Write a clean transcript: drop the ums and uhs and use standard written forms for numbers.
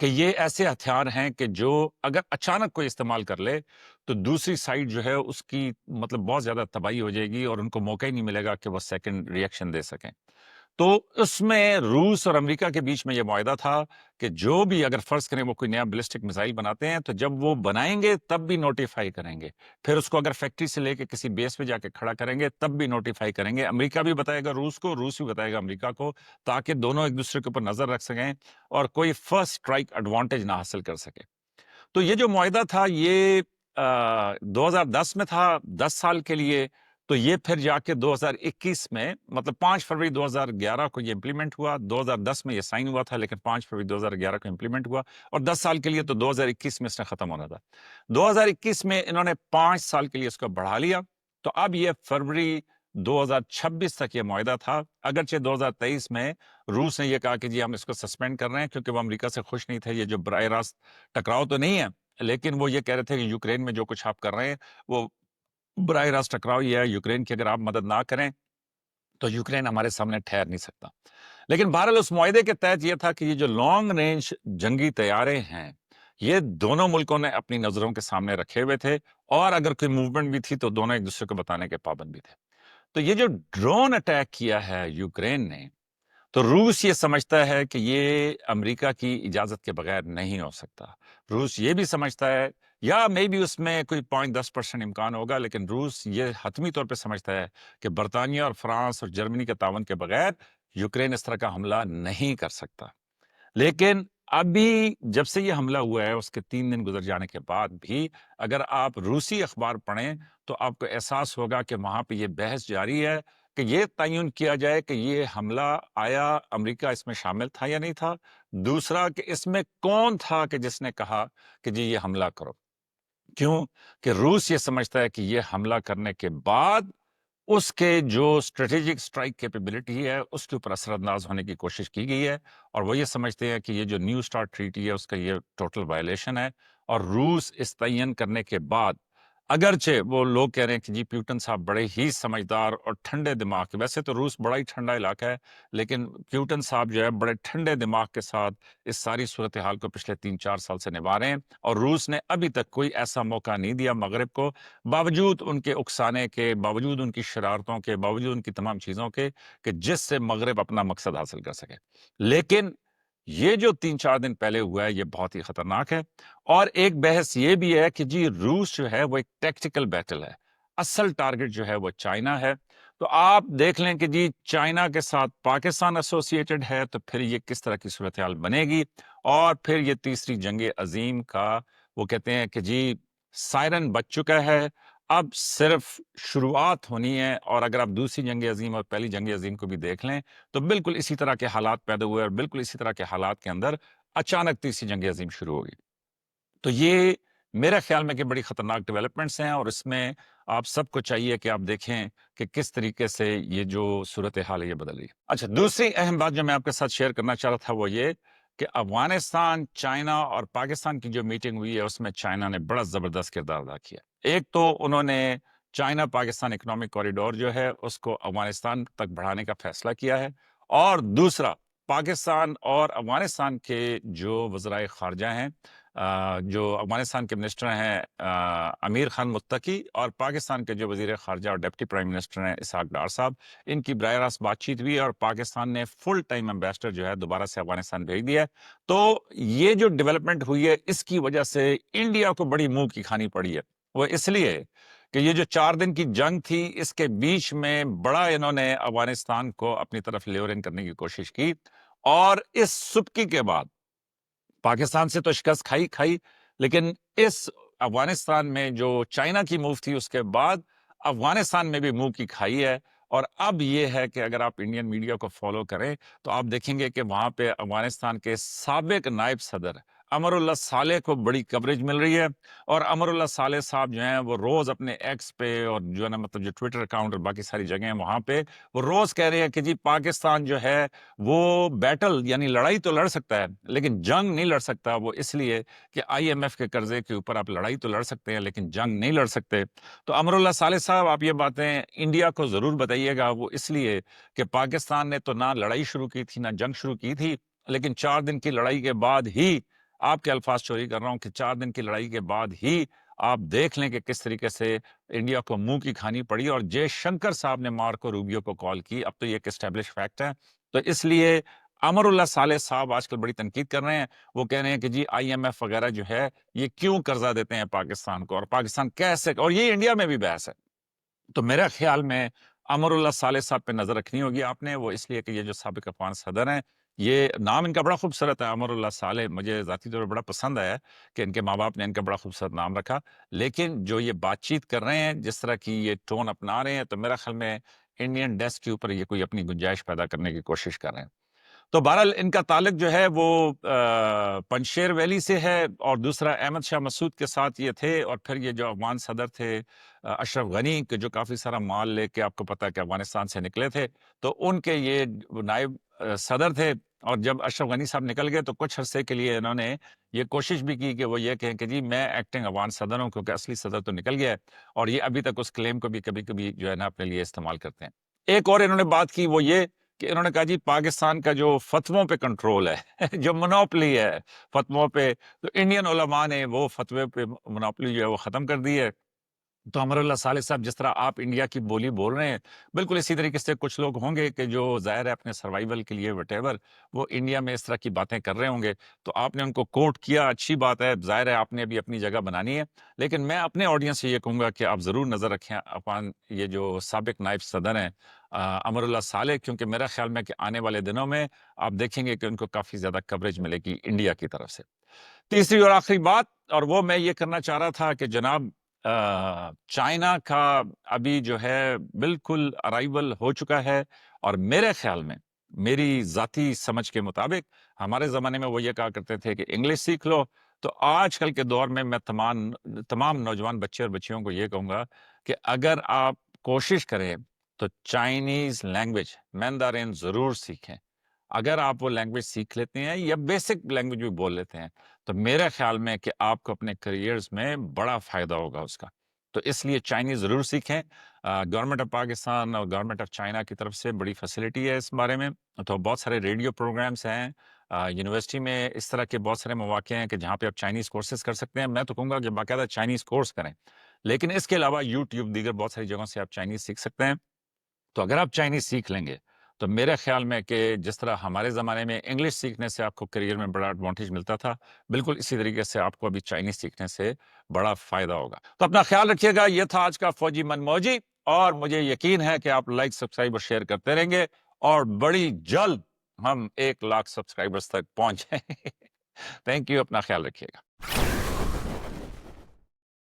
کہ یہ ایسے ہتھیار ہیں کہ جو اگر اچانک کوئی استعمال کر لے تو دوسری سائڈ جو ہے اس کی مطلب بہت زیادہ تباہی ہو جائے گی اور ان کو موقع ہی نہیں ملے گا کہ وہ سیکنڈ ریئیکشن دے سکیں۔ تو اس میں روس اور امریکہ کے بیچ میں یہ معاہدہ تھا کہ جو بھی اگر فرض کریں وہ کوئی نیا بیلسٹک میزائل بناتے ہیں تو جب وہ بنائیں گے تب بھی نوٹیفائی کریں گے، پھر اس کو اگر فیکٹری سے لے کے کسی بیس پہ جا کے کھڑا کریں گے تب بھی نوٹیفائی کریں گے، امریکہ بھی بتائے گا روس کو، روس بھی بتائے گا امریکہ کو، تاکہ دونوں ایک دوسرے کے اوپر نظر رکھ سکیں اور کوئی فرسٹ اسٹرائک ایڈوانٹیج نہ حاصل کر سکے۔ تو یہ جو معاہدہ تھا یہ 2010 میں تھا 10 سال کے لیے، تو یہ پھر جا کے 2021 میں مطلب 5 فروری 2011 کو یہ امپلیمنٹ ہوا، 2010 میں یہ سائن ہوا تھا لیکن 5 فروری 2011 کو امپلیمنٹ ہوا اور 10 سال کے لیے تو 2021 میں اس نے ختم ہونا تھا۔ 2021 میں انہوں نے 5 سال کے لیے اس کو بڑھا لیا، تو اب یہ فروری 2026 تک یہ معاہدہ تھا، اگرچہ 2023 میں روس نے یہ کہا کہ جی ہم اس کو سسپینڈ کر رہے ہیں کیونکہ وہ امریکہ سے خوش نہیں تھے، یہ جو براہ راست ٹکراؤ تو نہیں ہے لیکن وہ یہ کہہ رہے تھے کہ یوکرین میں جو کچھ آپ کر رہے ہیں وہ براہ راست ٹکراؤ یہ ہے، یوکرین کی اگر آپ مدد نہ کریں تو یوکرین ہمارے سامنے ٹھہر نہیں سکتا۔ لیکن بہرحال اس معاہدے کے تحت یہ تھا کہ یہ جو لانگ رینج جنگی طیارے ہیں یہ دونوں ملکوں نے اپنی نظروں کے سامنے رکھے ہوئے تھے اور اگر کوئی موومنٹ بھی تھی تو دونوں ایک دوسرے کو بتانے کے پابند بھی تھے۔ تو یہ جو ڈرون اٹیک کیا ہے یوکرین نے، تو روس یہ سمجھتا ہے کہ یہ امریکہ کی اجازت کے بغیر نہیں ہو سکتا۔ روس یہ بھی سمجھتا ہے یا مے بھی اس میں کوئی 5-10% امکان ہوگا، لیکن روس یہ حتمی طور پہ سمجھتا ہے کہ برطانیہ اور فرانس اور جرمنی کے تعاون کے بغیر یوکرین اس طرح کا حملہ نہیں کر سکتا۔ لیکن ابھی جب سے یہ حملہ ہوا ہے اس کے 3 دن گزر جانے کے بعد بھی اگر آپ روسی اخبار پڑھیں تو آپ کو احساس ہوگا کہ وہاں پہ یہ بحث جاری ہے کہ یہ تعین کیا جائے کہ یہ حملہ آیا امریکہ اس میں شامل تھا یا نہیں تھا، دوسرا کہ اس میں کون تھا کہ جس نے کہا کہ جی یہ حملہ کرو۔ کیوں کہ روس یہ سمجھتا ہے کہ یہ حملہ کرنے کے بعد اس کے جو اسٹریٹجک اسٹرائک کیپیبلٹی ہے اس کے اوپر اثر انداز ہونے کی کوشش کی گئی ہے، اور وہ یہ سمجھتے ہیں کہ یہ جو نیو اسٹارٹ ٹریٹی ہے اس کا یہ ٹوٹل وائلیشن ہے، اور روس اس تعین کرنے کے بعد اگرچہ وہ لوگ کہہ رہے ہیں کہ جی پیوٹن صاحب بڑے ہی سمجھدار اور ٹھنڈے دماغ کے، ویسے تو روس بڑا ہی ٹھنڈا علاقہ ہے لیکن پیوٹن صاحب جو ہے بڑے ٹھنڈے دماغ کے ساتھ اس ساری صورتحال کو پچھلے 3-4 سال سے نبھا رہے ہیں، اور روس نے ابھی تک کوئی ایسا موقع نہیں دیا مغرب کو، باوجود ان کے اکسانے کے، باوجود ان کی شرارتوں کے، باوجود ان کی تمام چیزوں کے، کہ جس سے مغرب اپنا مقصد حاصل کر سکے۔ لیکن یہ جو 3-4 دن پہلے ہوا ہے یہ بہت ہی خطرناک ہے، اور ایک بحث یہ بھی ہے کہ جی روس جو ہے وہ ایک ٹیکٹیکل بیٹل ہے، اصل ٹارگٹ جو ہے وہ چائنا ہے۔ تو آپ دیکھ لیں کہ جی چائنا کے ساتھ پاکستان ایسوسیٹڈ ہے تو پھر یہ کس طرح کی صورتحال بنے گی، اور پھر یہ تیسری جنگ عظیم کا وہ کہتے ہیں کہ جی سائرن بج چکا ہے، اب صرف شروعات ہونی ہے، اور اگر آپ دوسری جنگ عظیم اور پہلی جنگ عظیم کو بھی دیکھ لیں تو بالکل اسی طرح کے حالات پیدا ہوئے اور بالکل اسی طرح کے حالات کے اندر اچانک تیسری جنگ عظیم شروع ہوگی۔ تو یہ میرے خیال میں کہ بڑی خطرناک ڈیولپمنٹس ہیں، اور اس میں آپ سب کو چاہیے کہ آپ دیکھیں کہ کس طریقے سے یہ جو صورتحال ہے یہ بدل رہی ہے۔ اچھا، دوسری اہم بات جو میں آپ کے ساتھ شیئر کرنا چاہ رہا تھا وہ یہ کہ افغانستان، چائنا اور پاکستان کی جو میٹنگ ہوئی ہے اس میں چائنا نے بڑا زبردست کردار ادا کیا۔ ایک تو انہوں نے چائنا پاکستان اکنامک کوریڈور جو ہے اس کو افغانستان تک بڑھانے کا فیصلہ کیا ہے، اور دوسرا پاکستان اور افغانستان کے جو وزرائے خارجہ ہیں، جو افغانستان کے منسٹر ہیں امیر خان متقی، اور پاکستان کے جو وزیر خارجہ اور ڈپٹی پرائم منسٹر ہیں اسحاق ڈار صاحب، ان کی براہ راست بات چیت ہوئی اور پاکستان نے فل ٹائم ایمبیسڈر جو ہے دوبارہ سے افغانستان بھیج دیا ہے۔ تو یہ جو ڈیولپمنٹ ہوئی ہے اس کی وجہ سے انڈیا کو بڑی منہ کی کھانی پڑی ہے، وہ اس لیے کہ یہ جو 4 دن کی جنگ تھی اس کے بیچ میں بڑا انہوں نے افغانستان کو اپنی طرف لیورن کرنے کی کوشش کی، اور اس سبکی کے بعد پاکستان سے تو شکست کھائی، لیکن اس افغانستان میں جو چائنا کی موو تھی اس کے بعد افغانستان میں بھی منہ کی کھائی ہے، اور اب یہ ہے کہ اگر آپ انڈین میڈیا کو فالو کریں تو آپ دیکھیں گے کہ وہاں پہ افغانستان کے سابق نائب صدر امر اللہ صالح کو بڑی کوریج مل رہی ہے، اور امر اللہ صالح صاحب جو ہیں وہ روز اپنے ایکس پہ اور جو ہے نا مطلب جو ٹویٹر اکاؤنٹ اور باقی ساری جگہیں ہیں وہاں پہ وہ روز کہہ رہے ہیں کہ جی پاکستان جو ہے وہ بیٹل یعنی لڑائی تو لڑ سکتا ہے لیکن جنگ نہیں لڑ سکتا، وہ اس لیے کہ آئی ایم ایف کے قرضے کے اوپر آپ لڑائی تو لڑ سکتے ہیں لیکن جنگ نہیں لڑ سکتے۔ تو امر اللہ صالح صاحب آپ یہ باتیں انڈیا کو ضرور بتائیے گا، وہ اس لیے کہ پاکستان نے تو نہ لڑائی شروع کی تھی نہ جنگ شروع کی تھی، لیکن 4 دن کی لڑائی کے بعد ہی آپ کے الفاظ چوری کر رہا ہوں کہ 4 دن کی لڑائی کے بعد ہی آپ دیکھ لیں کہ کس طریقے سے انڈیا کو منہ کی کھانی پڑی اور جے شنکر صاحب نے مارکو روبیو کو کال کی. اب تو یہ ایک اسٹیبلش فیکٹ ہے. تو اس لیے امر اللہ صالح صاحب آج کل بڑی تنقید کر رہے ہیں. وہ کہہ رہے ہیں کہ جی IMF وغیرہ جو ہے یہ کیوں قرضہ دیتے ہیں پاکستان کو, اور پاکستان کیسے, اور یہ انڈیا میں بھی بحث ہے. تو میرا خیال میں امر اللہ صالح صاحب پہ نظر رکھنی ہوگی آپ نے. وہ اس لیے کہ یہ جو سابق افغان صدر ہیں, یہ نام ان کا بڑا خوبصورت ہے, امر اللہ صالح. مجھے ذاتی طور پر بڑا پسند آیا کہ ان کے ماں باپ نے ان کا بڑا خوبصورت نام رکھا. لیکن جو یہ بات چیت کر رہے ہیں, جس طرح کی یہ ٹون اپنا رہے ہیں, تو میرا خیال میں انڈین ڈیسک کے اوپر یہ کوئی اپنی گنجائش پیدا کرنے کی کوشش کر رہے ہیں. تو بہرحال ان کا تعلق جو ہے وہ پنشیر ویلی سے ہے, اور دوسرا احمد شاہ مسعود کے ساتھ یہ تھے, اور پھر یہ جو افغان صدر تھے اشرف غنی کے, جو کافی سارا مال لے کے آپ کو پتا ہے کہ افغانستان سے نکلے تھے, تو ان کے یہ نائب صدر تھے. اور جب اشرف غنی صاحب نکل گئے تو کچھ عرصے کے لیے انہوں نے یہ کوشش بھی کی کہ وہ یہ کہیں کہ جی میں ایکٹنگ افغان صدر ہوں, کیونکہ اصلی صدر تو نکل گیا ہے, اور یہ ابھی تک اس کلیم کو بھی کبھی کبھی جو ہے نا اپنے لیے استعمال کرتے ہیں. ایک اور انہوں نے بات کی, وہ یہ کہ انہوں نے کہا جی پاکستان کا جو فتووں پہ کنٹرول ہے جو منوپلی ہے فتووں پہ, تو انڈین علماء نے وہ فتوے پہ منوپلی جو ہے وہ ختم کر دی ہے. تو امر اللہ صالح صاحب, جس طرح آپ انڈیا کی بولی بول رہے ہیں, بالکل اسی طریقے سے کچھ لوگ ہوں گے کہ جو ظاہر ہے اپنے سروائیول کے لیے وٹ ایور وہ انڈیا میں اس طرح کی باتیں کر رہے ہوں گے. تو آپ نے ان کو کوٹ کیا, اچھی بات ہے, ظاہر ہے آپ نے ابھی اپنی جگہ بنانی ہے. لیکن میں اپنے آڈینس سے یہ کہوں گا کہ آپ ضرور نظر رکھیں افغان یہ جو سابق نائب صدر ہیں امر اللہ صالح, کیونکہ میرا خیال میں کہ آنے والے دنوں میں آپ دیکھیں گے کہ ان کو کافی زیادہ کوریج ملے گی انڈیا کی طرف سے. تیسری اور آخری بات, اور وہ میں یہ کرنا چاہ رہا تھا کہ جناب چائنا کا ابھی جو ہے بالکل ارائیول ہو چکا ہے, اور میرے خیال میں میری ذاتی سمجھ کے مطابق ہمارے زمانے میں وہ یہ کہا کرتے تھے کہ انگلش سیکھ لو. تو آج کل کے دور میں میں تمام نوجوان بچے اور بچیوں کو یہ کہوں گا کہ اگر آپ کوشش کریں تو چائنیز لینگویج مینڈرین ضرور سیکھیں. اگر آپ وہ لینگویج سیکھ لیتے ہیں یا بیسک لینگویج بھی بول لیتے ہیں, تو میرے خیال میں کہ آپ کو اپنے کریئرز میں بڑا فائدہ ہوگا اس کا. تو اس لیے چائنیز ضرور سیکھیں. گورنمنٹ آف پاکستان اور گورنمنٹ آف چائنا کی طرف سے بڑی فیسلٹی ہے اس بارے میں. تو بہت سارے ریڈیو پروگرامز ہیں, یونیورسٹی میں اس طرح کے بہت سارے مواقع ہیں کہ جہاں پہ آپ چائنیز کورسز کر سکتے ہیں. میں تو کہوں گا کہ باقاعدہ چائنیز کورس کریں, لیکن اس کے علاوہ یوٹیوب دیگر بہت ساری جگہوں سے آپ چائنیز سیکھ سکتے ہیں. تو اگر آپ چائنیز سیکھ لیں گے تو میرے خیال میں کہ جس طرح ہمارے زمانے میں انگلش سیکھنے سے آپ کو کریئر میں بڑا ایڈوانٹیج ملتا تھا, بالکل اسی طریقے سے آپ کو ابھی چائنیز سیکھنے سے بڑا فائدہ ہوگا. تو اپنا خیال رکھیے گا. یہ تھا آج کا فوجی من موجی, اور مجھے یقین ہے کہ آپ لائک, سبسکرائب اور شیئر کرتے رہیں گے, اور بڑی جلد ہم 1 لاکھ سبسکرائبرز تک پہنچ جائیں گے. تھینک یو, اپنا خیال رکھیے گا.